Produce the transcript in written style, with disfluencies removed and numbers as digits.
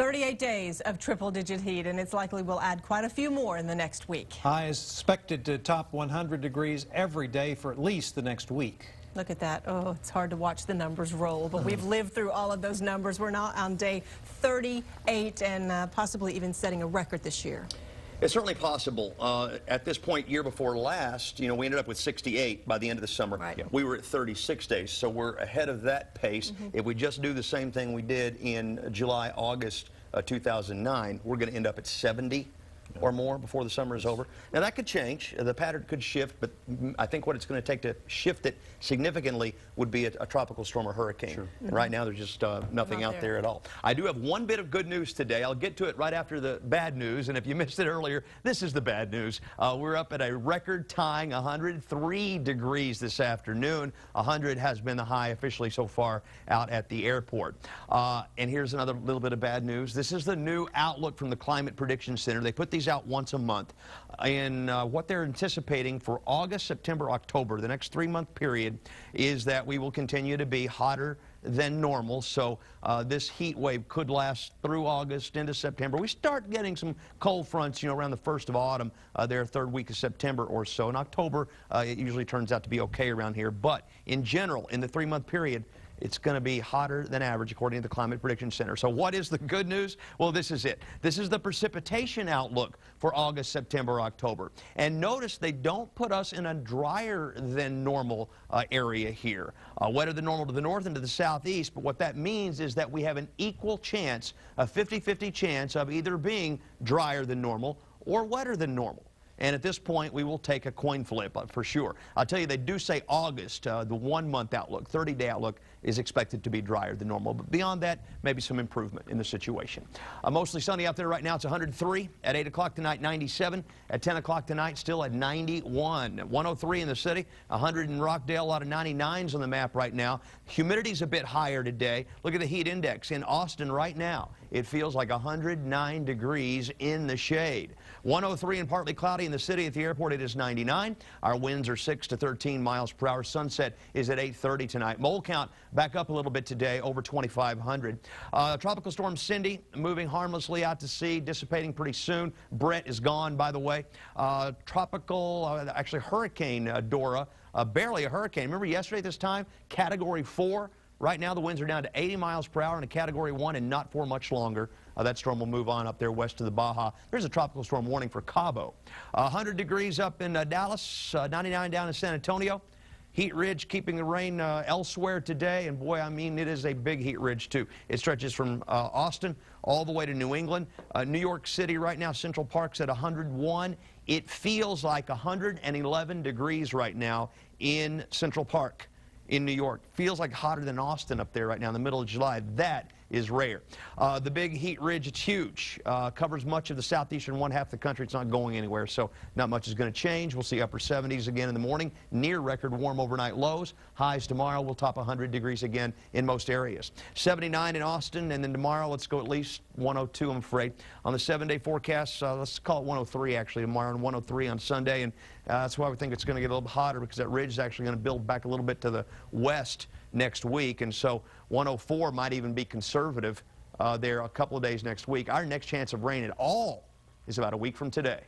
38 days of triple-digit heat, and it's likely we'll add quite a few more in the next week. Highs expected to top 100 degrees every day for at least the next week. Look at that. Oh, it's hard to watch the numbers roll, but we've lived through all of those numbers. We're now on day 38 and possibly even setting a record this year. It's certainly possible. At this point, year before last, we ended up with 68 by the end of the summer. Right. Yeah. We were at 36 days, so we're ahead of that pace. If we just do the same thing we did in July, August 2009, we're going to end up at 70 or more before the summer is over. Now, that could change. The pattern could shift, but I think what it's going to take to shift it significantly would be a tropical storm or hurricane. Sure. And right now, there's just nothing out there at all. I do have one bit of good news today. I'll get to it right after the bad news, and if you missed it earlier, this is the bad news. We're up at a record-tying 103 degrees this afternoon. 100 has been the high officially so far out at the airport. And here's another little bit of bad news. This is the new outlook from the Climate Prediction Center. They put these out once a month, and what they're anticipating for August, September, October, the next 3-month period, is that we will continue to be hotter than normal. So this heat wave could last through August into September. We start getting some cold fronts, around the 1st of autumn, their third week of September or so. In October, it usually turns out to be okay around here. But in general, in the 3-month period, it's going to be hotter than average, according to the Climate Prediction Center. So what is the good news? Well, this is it. This is the precipitation outlook for August, September, October. And notice they don't put us in a drier than normal area here. Wetter than normal to the north and to the southeast. But what that means is that we have an equal chance, a 50-50 chance of either being drier than normal or wetter than normal. And at this point, we will take a coin flip for sure. I'll tell you, they do say August, the 1-month outlook, 30-day outlook, is expected to be drier than normal. But beyond that, maybe some improvement in the situation. Mostly sunny out there right now. It's 103. At 8 o'clock tonight, 97. At 10 o'clock tonight, still at 91. 103 in the city, 100 in Rockdale, a lot of 99s on the map right now. Humidity's a bit higher today. Look at the heat index in Austin right now. It feels like 109 degrees in the shade. 103 and partly cloudy in the city. At the airport, it is 99. Our winds are 6 to 13 miles per hour. Sunset is at 8:30 tonight. Mole count back up a little bit today, over 2,500. Tropical storm Cindy moving harmlessly out to sea, dissipating pretty soon. Brett is gone, by the way. Actually Hurricane Dora, barely a hurricane. Remember yesterday at this time, Category 4. Right now, the winds are down to 80 miles per hour in a Category 1 and not for much longer. That storm will move on up there west of the Baja. There's a tropical storm warning for Cabo. 100 degrees up in Dallas, 99 down in San Antonio. Heat ridge keeping the rain elsewhere today, and boy, I mean, it is a big heat ridge too. It stretches from Austin all the way to New England. New York City right now, Central Park's at 101. It feels like 111 degrees right now in Central Park in New York. Feels like hotter than Austin up there right now in the middle of July. That is rare. The big heat ridge, it's huge. Covers much of the southeastern one half of the country. It's not going anywhere, so not much is going to change. We'll see upper 70s again in the morning, near record warm overnight lows. Highs tomorrow will top 100 degrees again in most areas. 79 in Austin, and then tomorrow let's go at least 102, I'm afraid. On the 7-day forecast, let's call it 103 actually tomorrow, and 103 on Sunday, and that's why we think it's going to get a little bit hotter, because that ridge is actually going to build back a little bit to the west next week, and so 104 might even be conservative there a couple of days next week. Our next chance of rain at all is about a week from today.